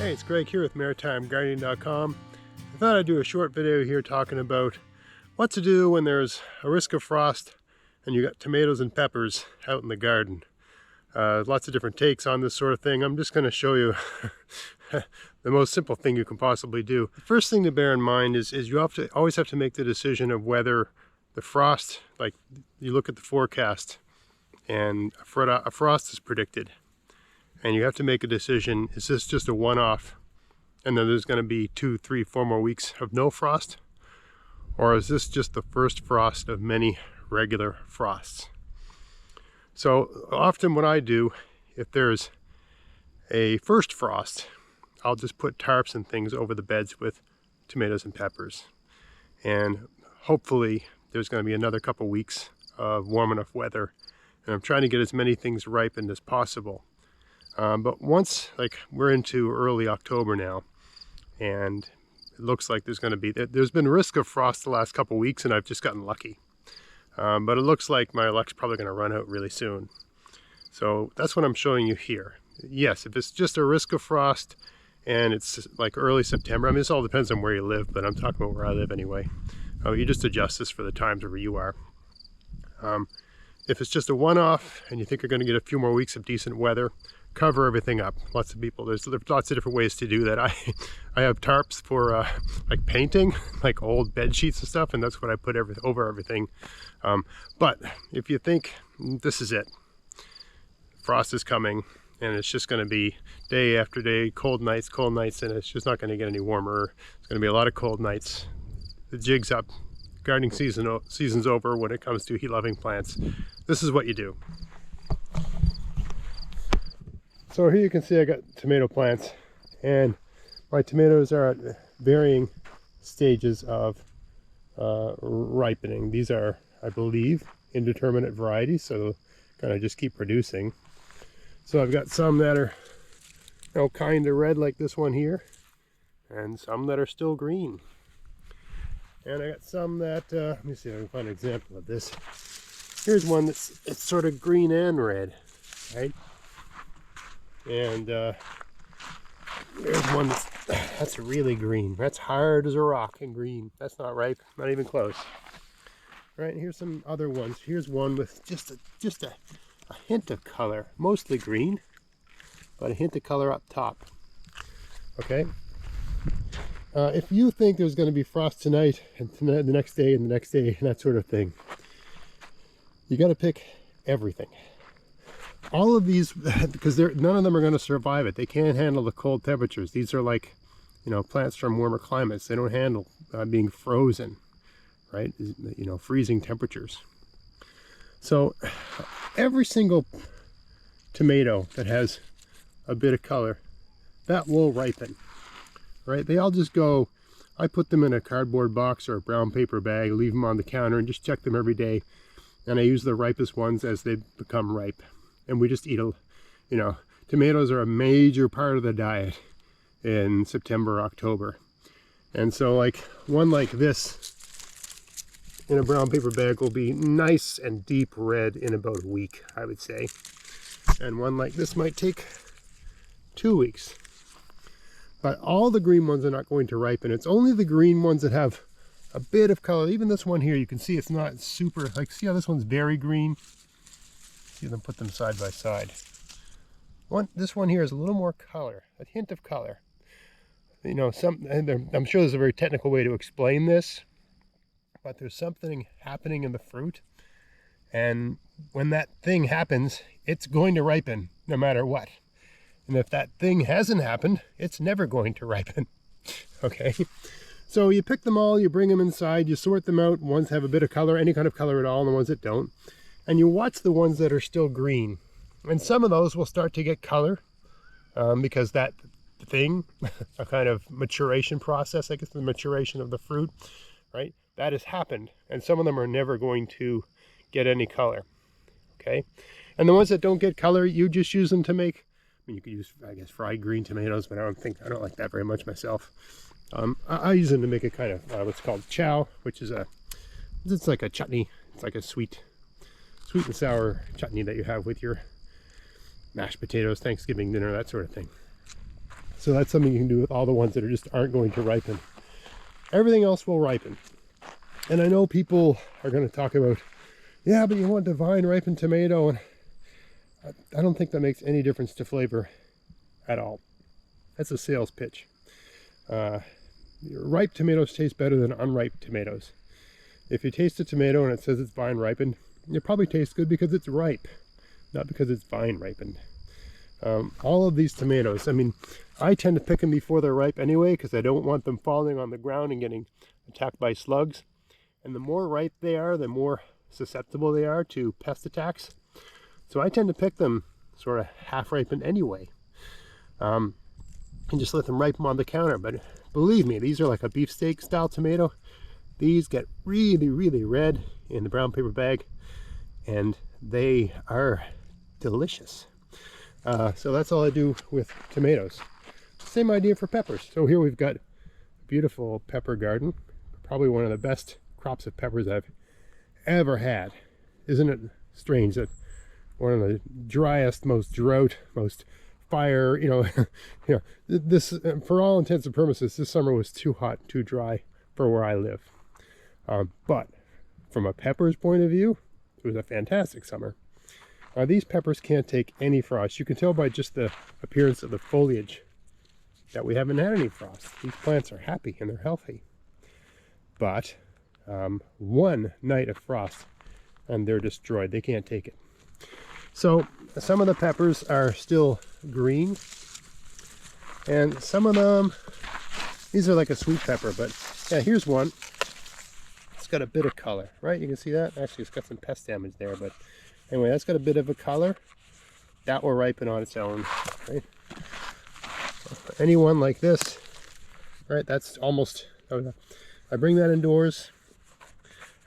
Hey, it's Greg here with MaritimeGardening.com. I thought I'd do a short video here talking about what to do when there's a risk of frost and you got tomatoes and peppers out in the garden. Lots of different takes on this sort of thing. I'm just going to show you the most simple thing you can possibly do. The first thing to bear in mind is you always have to make the decision of whether the frost, like you look at the forecast and a frost is predicted. And you have to make a decision, is this just a one-off and then there's going to be 2, 3, 4 more weeks of no frost? Or is this just the first frost of many regular frosts? So often what I do, if there's a first frost, I'll just put tarps and things over the beds with tomatoes and peppers. And hopefully there's going to be another couple weeks of warm enough weather. And I'm trying to get as many things ripened as possible. But once, like, we're into early October now, and it looks like there's been risk of frost the last couple weeks, and I've just gotten lucky. But it looks like my luck's probably going to run out really soon. So that's what I'm showing you here. Yes, if it's just a risk of frost and it's like early September, I mean, this all depends on where you live, but I'm talking about where I live anyway. You just adjust this for the times where you are. If it's just a one-off and you think you're going to get a few more weeks of decent weather, cover everything up. Lots of people, there's lots of different ways to do that. I have tarps for like painting, like old bed sheets and stuff, and that's what I put over everything. But if you think this is it, frost is coming and it's just going to be day after day, cold nights, and it's just not going to get any warmer. It's going to be a lot of cold nights. The jig's up. Gardening season's over when it comes to heat-loving plants. This is what you do. So here you can see I got tomato plants, and my tomatoes are at varying stages of ripening. These are, I believe, indeterminate varieties, so they'll kind of just keep producing. So I've got some that are, kind of red like this one here, and some that are still green. And I got some that, let me see if I can find an example of this. Here's one it's sort of green and red, right? And there's one that's really green. That's hard as a rock and green. That's not ripe, not even close. All right, and here's some other ones. Here's one with just a hint of color, mostly green, but a hint of color up top. Okay. If you think there's going to be frost tonight and the next day and the next day and that sort of thing, you got to pick everything. All of these, because none of them are going to survive it. They can't handle the cold temperatures. These are like, plants from warmer climates. They don't handle being frozen, right? Freezing temperatures. So every single tomato that has a bit of color, that will ripen. Right, they all just go, I put them in a cardboard box or a brown paper bag, leave them on the counter and just check them every day. And I use the ripest ones as they become ripe. And we just eat, tomatoes are a major part of the diet in September, October. And so like one like this in a brown paper bag will be nice and deep red in about a week, I would say. And one like this might take 2 weeks. But all the green ones are not going to ripen. It's only the green ones that have a bit of color. Even this one here, you can see it's not super, see how this one's very green? See them, put them side by side. This one here is a little more color, a hint of color. I'm sure there's a very technical way to explain this, but there's something happening in the fruit. And when that thing happens, it's going to ripen no matter what. And if that thing hasn't happened, it's never going to ripen. Okay, so you pick them all, you bring them inside, you sort them out. Ones have a bit of color, any kind of color at all, and the ones that don't. And you watch the ones that are still green. And some of those will start to get color because that thing, a kind of maturation process, I guess the maturation of the fruit, right? That has happened. And some of them are never going to get any color. Okay, and the ones that don't get color, you just use them to make, you could use, I guess, fried green tomatoes, but I don't like that very much myself. I use them to make a kind of what's called chow, which is it's like a chutney. It's like a sweet and sour chutney that you have with your mashed potatoes, Thanksgiving dinner, that sort of thing. So that's something you can do with all the ones that aren't going to ripen. Everything else will ripen. And I know people are going to talk about, yeah, but you want the vine ripened tomato, and I don't think that makes any difference to flavor at all. That's a sales pitch. Ripe tomatoes taste better than unripe tomatoes. If you taste a tomato and it says it's vine ripened, it probably tastes good because it's ripe, not because it's vine ripened. All of these tomatoes, I mean, I tend to pick them before they're ripe anyway, because I don't want them falling on the ground and getting attacked by slugs. And the more ripe they are, the more susceptible they are to pest attacks. So I tend to pick them sort of half ripened anyway, and just let them ripen on the counter. But believe me, these are like a beefsteak style tomato. These get really, really red in the brown paper bag, and they are delicious. So that's all I do with tomatoes. Same idea for peppers. So here we've got a beautiful pepper garden, probably one of the best crops of peppers I've ever had. Isn't it strange that one of the driest, most drought, most fire, this, for all intents and purposes, this summer was too hot, too dry for where I live. But from a pepper's point of view, it was a fantastic summer. These peppers can't take any frost. You can tell by just the appearance of the foliage that we haven't had any frost. These plants are happy and they're healthy. But one night of frost and they're destroyed. They can't take it. So some of the peppers are still green, and some of them, these are like a sweet pepper, but yeah, here's one. It's got a bit of color, right? You can see that. Actually, it's got some pest damage there, but anyway, that's got a bit of a color. That will ripen on its own, right? Anyone like this, right? That's almost, I bring that indoors,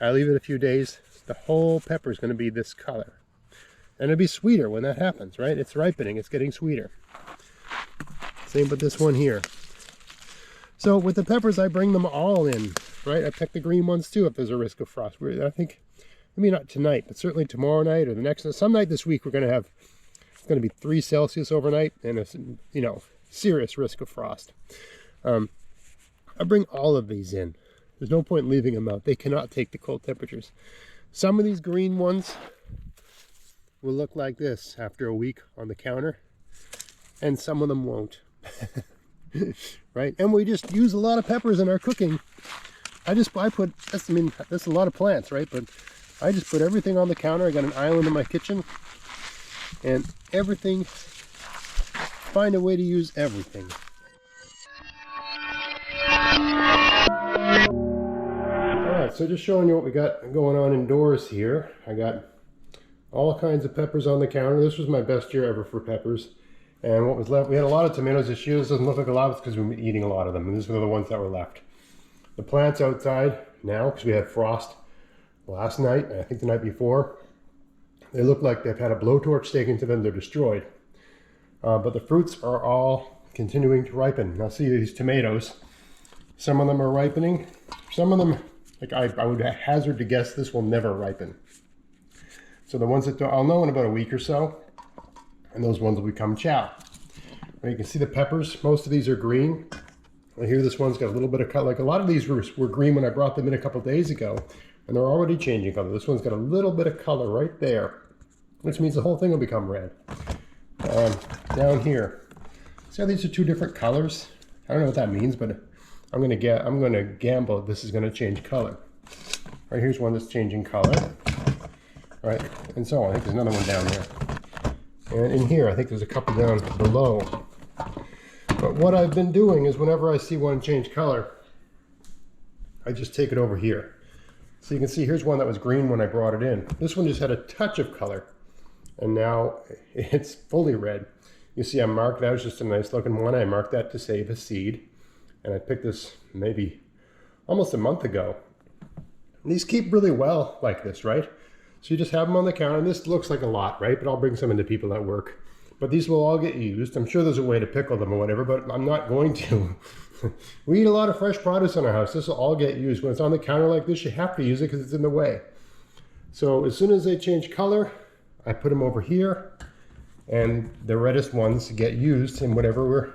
I leave it a few days, the whole pepper is going to be this color. And it'll be sweeter when that happens, right? It's ripening, it's getting sweeter. Same with this one here. So with the peppers, I bring them all in, right? I pick the green ones too if there's a risk of frost. I think, maybe not tonight, but certainly tomorrow night or the next, some night this week, we're going to have, it's going to be 3 Celsius overnight and a, serious risk of frost. I bring all of these in. There's no point leaving them out. They cannot take the cold temperatures. Some of these green ones will look like this after a week on the counter, and some of them won't. Right? And we just use a lot of peppers in our cooking. I put, that's a lot of plants, right? But I just put everything on the counter. I got an island in my kitchen, and everything, find a way to use everything. Alright, so just showing you what we got going on indoors here. I got all kinds of peppers on the counter. This was my best year ever for peppers. And what was left, we had a lot of tomatoes this year. This doesn't look like a lot, it's because we've been eating a lot of them. And these were the ones that were left. The plants outside now, because we had frost last night, and I think the night before, they look like they've had a blowtorch taken to them. They're destroyed. But the fruits are all continuing to ripen. Now see these tomatoes. Some of them are ripening. Some of them, like I would hazard to guess this will never ripen. So the ones that I'll know in about a week or so, and those ones will become chow. Now you can see the peppers. Most of these are green. I hear this one's got a little bit of color. Like a lot of these were green when I brought them in a couple days ago, and they're already changing color. This one's got a little bit of color right there, which means the whole thing will become red. Down here, see how these are 2 different colors? I don't know what that means, but I'm gonna gamble this is gonna change color. Right, here's one that's changing color. Right, and so on. I think there's another one down there. And in here, I think there's a couple down below. But what I've been doing is whenever I see one change color, I just take it over here. So you can see here's one that was green when I brought it in. This one just had a touch of color, and now it's fully red. You see I marked, that was just a nice looking one. I marked that to save a seed. And I picked this maybe almost a month ago. And these keep really well like this, right? So you just have them on the counter. And this looks like a lot, right? But I'll bring some into people at work. But these will all get used. I'm sure there's a way to pickle them or whatever, but I'm not going to. We eat a lot of fresh produce in our house. This will all get used. When it's on the counter like this, you have to use it because it's in the way. So as soon as they change color, I put them over here, and the reddest ones get used in whatever we're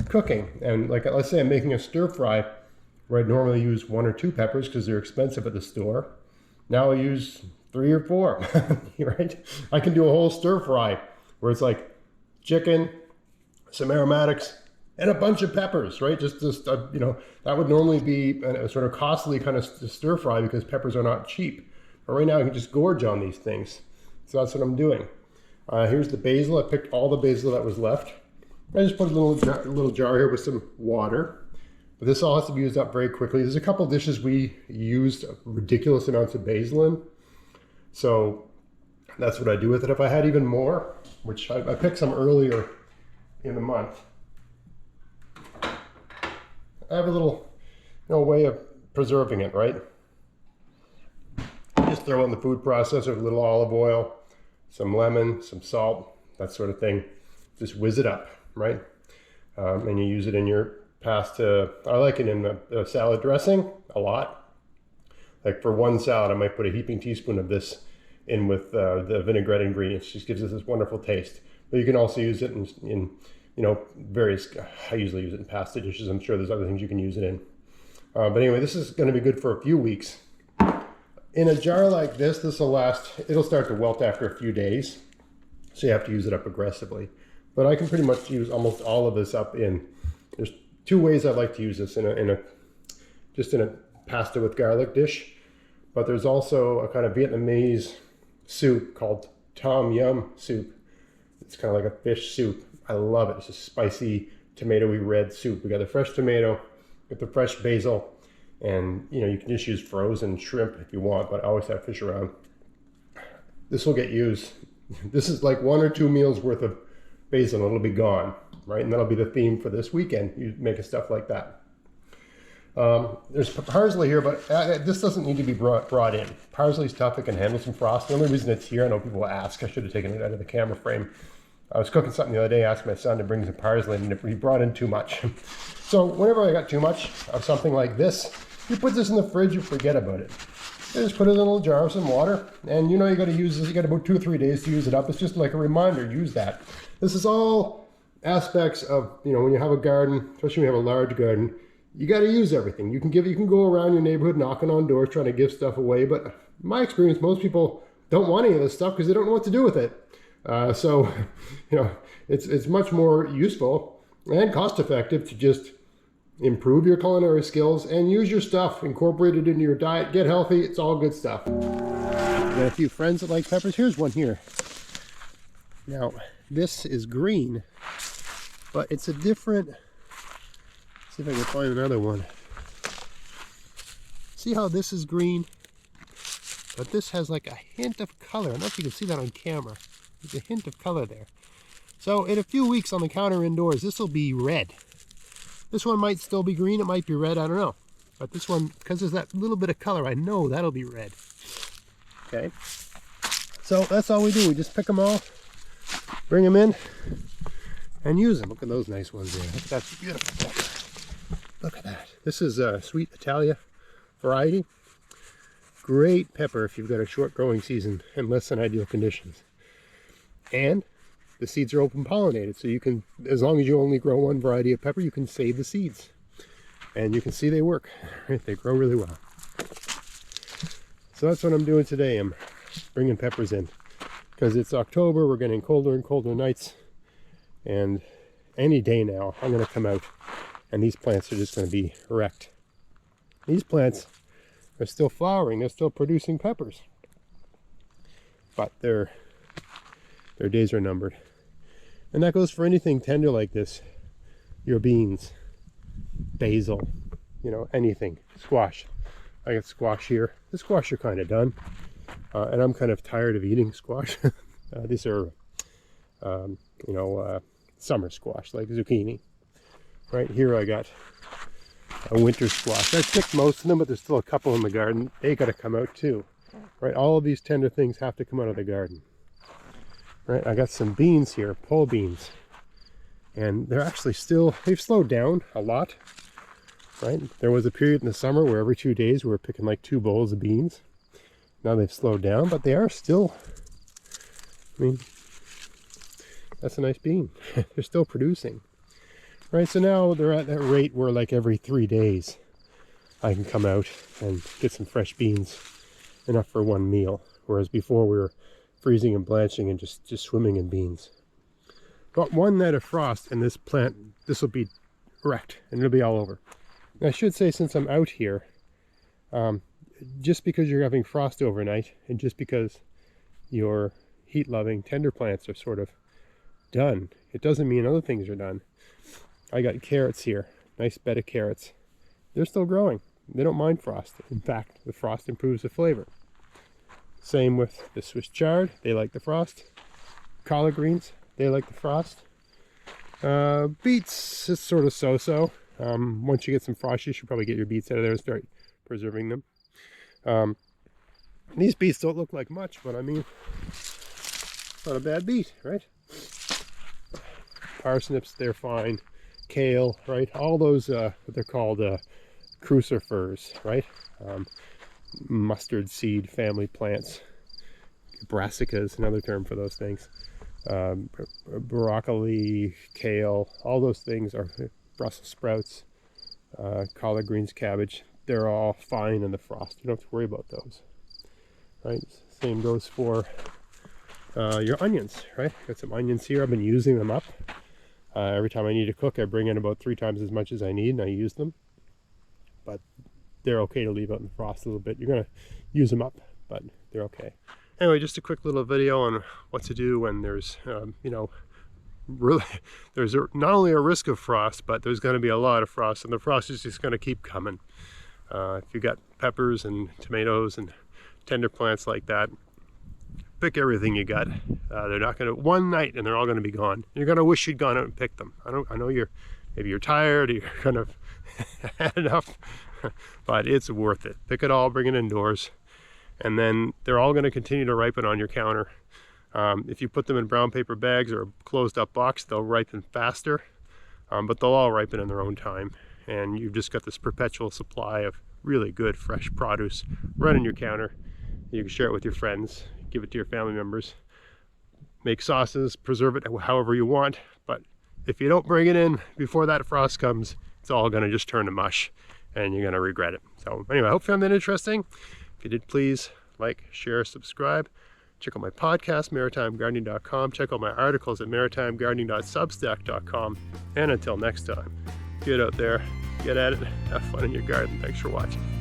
cooking. And like, let's say I'm making a stir fry where I'd normally use 1 or 2 peppers because they're expensive at the store. Now I use 3 or 4, right? I can do a whole stir fry where it's like chicken, some aromatics, and a bunch of peppers, right? Just you know, that would normally be a sort of costly kind of stir fry because peppers are not cheap. But right now I can just gorge on these things. So that's what I'm doing. Here's the basil. I picked all the basil that was left. I just put a little jar here with some water. But this all has to be used up very quickly. There's a couple dishes we used ridiculous amounts of basil in. So that's what I do with it. If I had even more, which I picked some earlier in the month, I have a little, you know, way of preserving it, right? Just throw it in the food processor with a little olive oil, some lemon, some salt, that sort of thing. Just whiz it up, right? And you use it in your pasta. I like it in the salad dressing a lot. Like for one salad, I might put a heaping teaspoon of this in with the vinaigrette ingredients. It just gives it this wonderful taste. But you can also use it in you know, various, I usually use it in pasta dishes. I'm sure there's other things you can use it in. But anyway, this is going to be good for a few weeks. In a jar like this will last, it'll start to wilt after a few days. So you have to use it up aggressively. But I can pretty much use almost all of this up in, there's 2 ways I like to use this, just in a pasta with garlic dish. But there's also a kind of Vietnamese soup called Tom Yum soup. It's kind of like a fish soup. I love it. It's a spicy, tomatoey red soup. We got the fresh tomato, with the fresh basil, and you know, you can just use frozen shrimp if you want, but I always have fish around. This will get used. This is like 1 or 2 meals worth of basil, and it'll be gone, right? And that'll be the theme for this weekend. You making stuff like that. There's parsley here, but this doesn't need to be brought in. Parsley's tough. It can handle some frost. The only reason it's here, I know people will ask, I should have taken it out of the camera frame. I was cooking something the other day, asked my son to bring some parsley, and he brought in too much. So whenever I got too much of something like this, you put this in the fridge, you forget about it. You just put it in a little jar with some water, and you know you got to use this. You got about 2 or 3 days to use it up. It's just like a reminder, use that. This is all aspects of, you know, when you have a garden, especially when you have a large garden, you got to use everything. You can go around your neighborhood knocking on doors trying to give stuff away, but in my experience, most people don't want any of this stuff because they don't know what to do with it. So, you know, it's much more useful and cost-effective to just improve your culinary skills and use your stuff, incorporate it into your diet, get healthy. It's all good stuff. Got a few friends that like peppers. Here's one here. Now, this is green, but it's a different, let's see if I can find another one. See how this is green, but this has like a hint of color. I don't know if you can see that on camera. There's a hint of color there. So in a few weeks on the counter indoors, this will be red. This one might still be green, it might be red, I don't know. But this one, because there's that little bit of color, I know that'll be red. Okay, so that's all we do. We just pick them all, bring them in, and use them. Look at those nice ones there. That's beautiful. Look at that. This is a Sweet Italia variety. Great pepper if you've got a short growing season and less than ideal conditions. And the seeds are open pollinated, so you can, as long as you only grow one variety of pepper, you can save the seeds. And you can see they work, right? They grow really well. So that's what I'm doing today. I'm bringing peppers in because it's October. We're getting colder and colder nights, and any day now I'm going to come out and these plants are just going to be wrecked. These plants are still flowering. They're still producing peppers, but their days are numbered. And that goes for anything tender like this. Your beans, basil, you know, anything. Squash. I got squash here. The squash are kind of done. And I'm kind of tired of eating squash. These are, you know, summer squash, like zucchini. Right here I got a winter squash. I picked most of them, but there's still a couple in the garden. They got to come out too. Right, all of these tender things have to come out of the garden. Right, I got some beans here, pole beans. And they're actually still, they've slowed down a lot. Right, there was a period in the summer where every 2 days we were picking like 2 bowls of beans. Now they've slowed down, but they are still, I mean, that's a nice bean. They're still producing. Right, so now they're at that rate where like every 3 days I can come out and get some fresh beans, enough for one meal. Whereas before we were freezing and blanching and just swimming in beans. But one night of frost and this plant, this will be wrecked and it'll be all over. And I should say, since I'm out here, just because you're having frost overnight and just because your heat-loving tender plants are sort of done, it doesn't mean other things are done. I got carrots here, nice bed of carrots. They're still growing. They don't mind frost. In fact, the frost improves the flavor. Same with the Swiss chard. They like the frost. Collard greens, they like the frost. Beets is sort of so-so. Once you get some frost, you should probably get your beets out of there and start preserving them. These beets don't look like much, but I mean, it's not a bad beet, right? Parsnips, they're fine. Kale, right? All those, what they're called, crucifers, right? Mustard seed family plants. Brassica is another term for those things. Broccoli, kale, all those things are Brussels sprouts, collard greens, cabbage. They're all fine in the frost. You don't have to worry about those, right? Same goes for your onions, right? Got some onions here. I've been using them up. Every time I need to cook, I bring in about 3 times as much as I need and I use them. But they're okay to leave out in the frost a little bit. You're going to use them up, but they're okay. Anyway, just a quick little video on what to do when there's, you know, really, there's not only a risk of frost, but there's going to be a lot of frost, and the frost is just going to keep coming. If you got peppers and tomatoes and tender plants like that, pick everything you got. They're not going to, one night and they're all going to be gone. You're going to wish you'd gone out and picked them. I know maybe you're tired, or you're kind of had enough, but it's worth it. Pick it all, bring it indoors, and then they're all going to continue to ripen on your counter. If you put them in brown paper bags or a closed up box, they'll ripen faster, but they'll all ripen in their own time. And you've just got this perpetual supply of really good fresh produce right on your counter. You can share it with your friends, give it to your family members, make sauces, preserve it however you want. But if you don't bring it in before that frost comes, it's all going to just turn to mush and you're going to regret it. So anyway, I hope you found that interesting. If you did, please like, share, subscribe. Check out my podcast, maritimegardening.com. Check out my articles at maritimegardening.substack.com. And until next time, get out there, get at it, have fun in your garden. Thanks for watching.